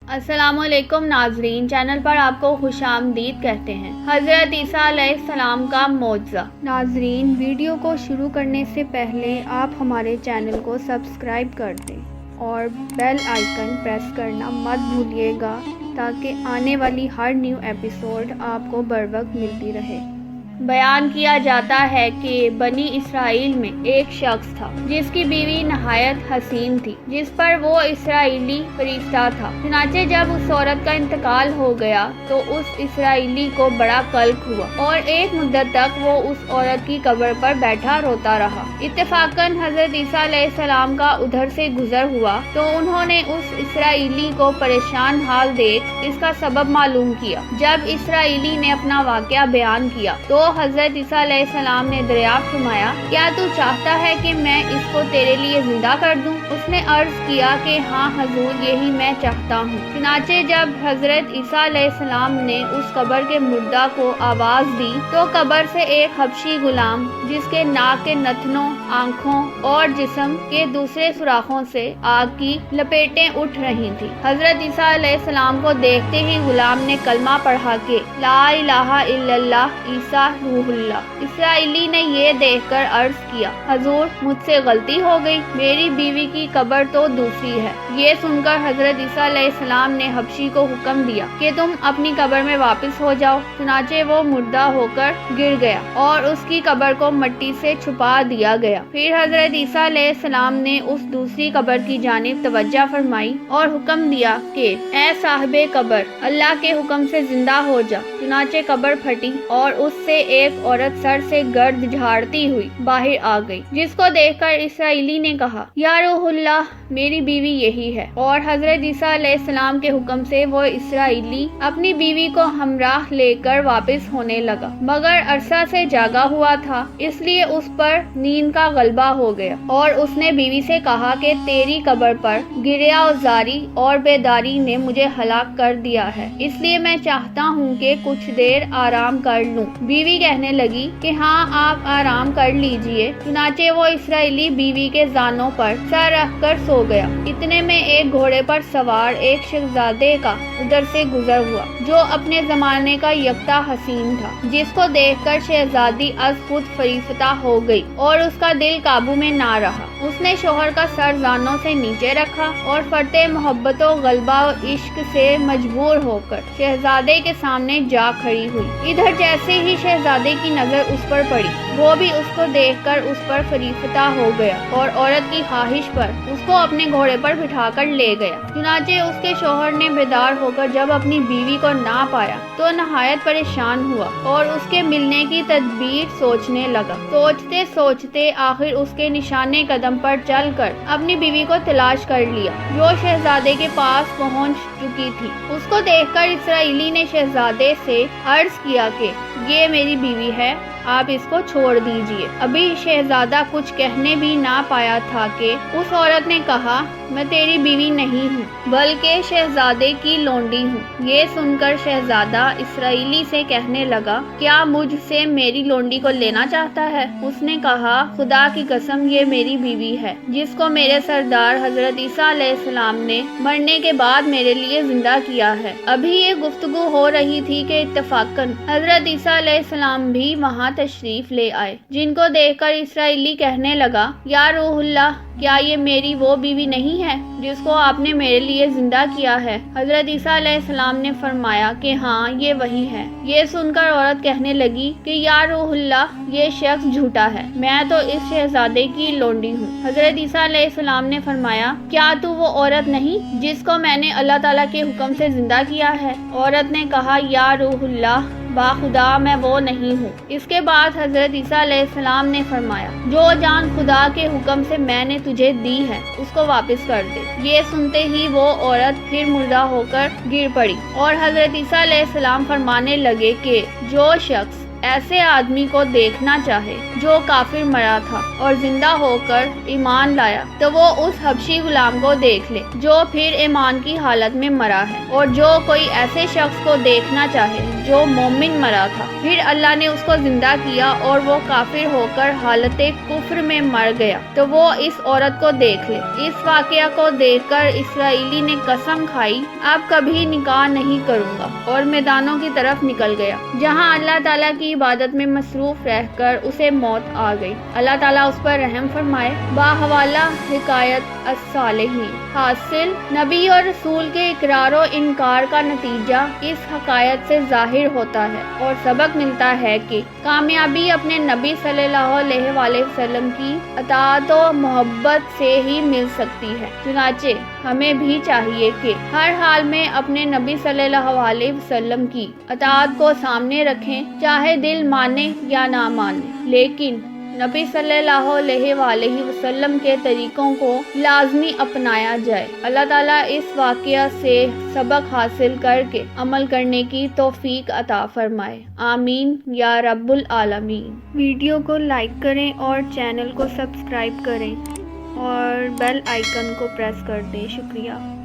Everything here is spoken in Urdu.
السلام علیکم ناظرین، چینل پر آپ کو خوش آمدید کہتے ہیں۔ حضرت عیسیٰ علیہ السلام کا معجزہ۔ ناظرین، ویڈیو کو شروع کرنے سے پہلے آپ ہمارے چینل کو سبسکرائب کر دیں اور بیل آئیکن پریس کرنا مت بھولیے گا تاکہ آنے والی ہر نیو ایپیسوڈ آپ کو بروقت ملتی رہے۔ بیان کیا جاتا ہے کہ بنی اسرائیل میں ایک شخص تھا جس کی بیوی نہایت حسین تھی، جس پر وہ اسرائیلی فرشتہ تھا۔ چنانچہ جب اس عورت کا انتقال ہو گیا تو اس اسرائیلی کو بڑا قلق ہوا اور ایک مدت تک وہ اس عورت کی قبر پر بیٹھا روتا رہا۔ اتفاقاً حضرت عیسیٰ علیہ السلام کا ادھر سے گزر ہوا تو انہوں نے اس اسرائیلی کو پریشان حال دیکھ اس کا سبب معلوم کیا۔ جب اسرائیلی نے اپنا واقعہ بیان کیا تو حضرت عیسیٰ علیہ السلام نے دریافت فرمایا، کیا تو چاہتا ہے کہ میں اس کو تیرے لیے زندہ کر دوں؟ اس نے عرض کیا کہ ہاں حضور، یہی میں چاہتا ہوں۔ چنانچہ جب حضرت عیسیٰ علیہ السلام نے اس قبر کے مردہ کو آواز دی تو قبر سے ایک حبشی غلام، جس کے ناک کے نتنوں، آنکھوں اور جسم کے دوسرے سوراخوں سے آگ کی لپیٹیں اٹھ رہی تھیں، حضرت عیسیٰ علیہ السلام کو دیکھتے ہی غلام نے کلمہ پڑھا کہ لا الہ الا اللہ عیسیٰ روح اللہ۔ اسرائیلی نے یہ دیکھ کر عرض کیا، حضور مجھ سے غلطی ہو گئی، میری بیوی کی قبر تو دوسری ہے۔ یہ سن کر حضرت عیسیٰ علیہ السلام نے حبشی کو حکم دیا کہ تم اپنی قبر میں واپس ہو جاؤ۔ چنانچہ وہ مردہ ہو کر گر گیا اور اس کی قبر کو مٹی سے چھپا دیا گیا۔ پھر حضرت عیسیٰ علیہ السلام نے اس دوسری قبر کی جانب توجہ فرمائی اور حکم دیا کہ اے صاحب قبر، اللہ کے حکم سے زندہ ہو جا۔ چنانچہ قبر پھٹی اور اس سے ایک عورت سر سے گرد جھاڑتی ہوئی باہر آ گئی، جس کو دیکھ کر اسرائیلی نے کہا، یا روح اللہ، میری بیوی یہی ہے۔ اور حضرت عیسیٰ علیہ السلام کے حکم سے وہ اسرائیلی اپنی بیوی کو ہمراہ لے کر واپس ہونے لگا، مگر عرصہ سے جاگا ہوا تھا، اس لیے اس پر نیند کا غلبہ ہو گیا اور اس نے بیوی سے کہا کہ تیری قبر پر گریہ زاری اور بیداری نے مجھے ہلاک کر دیا ہے، اس لیے میں چاہتا ہوں کہ کچھ دیر آرام کر لوں۔ بیوی کہنے لگی کہ ہاں آپ آرام کر لیجئے۔ چنانچہ وہ اسرائیلی بیوی کے زانوں پر سر رکھ کر سو گیا۔ اتنے میں ایک گھوڑے پر سوار ایک شہزادے کا ادھر سے گزر ہوا جو اپنے زمانے کا یکتا حسین تھا، جس کو دیکھ کر شہزادی از خود فریفتہ ہو گئی اور اس کا دل قابو میں نہ رہا۔ اس نے شوہر کا سر زانوں سے نیچے رکھا اور فرتے محبت و غلبہ و عشق سے مجبور ہو کر شہزادے کے سامنے جا کھڑی ہوئی۔ ادھر جیسے ہی شہزادے کی نظر اس پر پڑی، وہ بھی اس کو دیکھ کر اس پر فریفتہ ہو گیا اور عورت کی خواہش پر اس کو اپنے گھوڑے پر بٹھا کر لے گیا۔ چنانچہ اس کے شوہر نے بیدار ہو کر جب اپنی بیوی کو نہ پایا تو نہایت پریشان ہوا اور اس کے ملنے کی تدبیر سوچنے لگا۔ سوچتے سوچتے آخر اس کے نشانے قدم پر چل کر اپنی بیوی کو تلاش کر لیا، جو شہزادے کے پاس پہنچ چکی تھی۔ اس کو دیکھ کر اسرائیلی نے شہزادے سے عرض کیا کہ یہ میری بیوی ہے، آپ اس کو چھوڑ دیجئے۔ ابھی شہزادہ کچھ کہنے بھی نہ پایا تھا کہ اس عورت نے کہا، میں تیری بیوی نہیں ہوں بلکہ شہزادے کی لونڈی ہوں۔ یہ سن کر شہزادہ اسرائیلی سے کہنے لگا، کیا مجھ سے میری لونڈی کو لینا چاہتا ہے؟ اس نے کہا، خدا کی قسم یہ میری بیوی ہے، جس کو میرے سردار حضرت عیسیٰ علیہ السلام نے مرنے کے بعد میرے لیے زندہ کیا ہے۔ ابھی یہ گفتگو ہو رہی تھی کہ اتفاقاً حضرت عیسیٰ علیہ السلام بھی وہاں تشریف لے آئے، جن کو دیکھ کر اسرائیلی کہنے لگا، یا روح اللہ، کیا یہ میری وہ بیوی نہیں ہے جس کو آپ نے میرے لیے زندہ کیا ہے؟ حضرت عیسیٰ علیہ السلام نے فرمایا کہ ہاں یہ وہی ہے۔ یہ سن کر عورت کہنے لگی کہ یا روح اللہ، یہ شخص جھوٹا ہے، میں تو اس شہزادے کی لونڈی ہوں۔ حضرت عیسیٰ علیہ السلام نے فرمایا، کیا تو وہ عورت نہیں جس کو میں نے اللہ تعالیٰ کے حکم سے زندہ کیا ہے؟ عورت نے کہا، یا روح اللہ، باخدا میں وہ نہیں ہوں۔ اس کے بعد حضرت عیسیٰ علیہ السلام نے فرمایا، جو جان خدا کے حکم سے میں نے تجھے دی ہے اس کو واپس کر دے۔ یہ سنتے ہی وہ عورت پھر مردہ ہو کر گر پڑی اور حضرت عیسیٰ علیہ السلام فرمانے لگے کہ جو شخص ایسے آدمی کو دیکھنا چاہے جو کافر مرا تھا اور زندہ ہو کر ایمان لایا تو وہ اس حبشی غلام کو دیکھ لے جو پھر ایمان کی حالت میں مرا ہے، اور جو کوئی ایسے شخص کو دیکھنا چاہے جو مومن مرا تھا پھر اللہ نے اس کو زندہ کیا اور وہ کافر ہو کر حالت کفر میں مر گیا تو وہ اس عورت کو دیکھ لے۔ اس واقعہ کو دیکھ کر اسرائیلی نے قسم کھائی اب کبھی نکاح نہیں کروں گا، اور میدانوں کی طرف نکل گیا جہاں اللہ تعالیٰ کی عبادت میں مصروف رہ کر اسے موت آ گئی۔ اللہ تعالیٰ اس پر رحم فرمائے۔ باحوالہ حکایت الصالحین۔ حاصل، نبی اور رسول کے اقرار و انکار کا نتیجہ اس حکایت سے ظاہر ہوتا ہے اور سبق ملتا ہے کہ کامیابی اپنے نبی صلی اللہ علیہ وآلہ وسلم کی اطاعت و محبت سے ہی مل سکتی ہے۔ چنانچہ ہمیں بھی چاہیے کہ ہر حال میں اپنے نبی صلی اللہ علیہ وسلم کی اطاعت کو سامنے رکھیں، چاہے دل مانے یا نہ مانے، لیکن نبی صلی اللہ علیہ وآلہ وسلم کے طریقوں کو لازمی اپنایا جائے۔ اللہ تعالیٰ اس واقعہ سے سبق حاصل کر کے عمل کرنے کی توفیق عطا فرمائے، آمین یا رب العالمین۔ ویڈیو کو لائک کریں اور چینل کو سبسکرائب کریں اور بیل آئیکن کو پریس کر دیں۔ شکریہ۔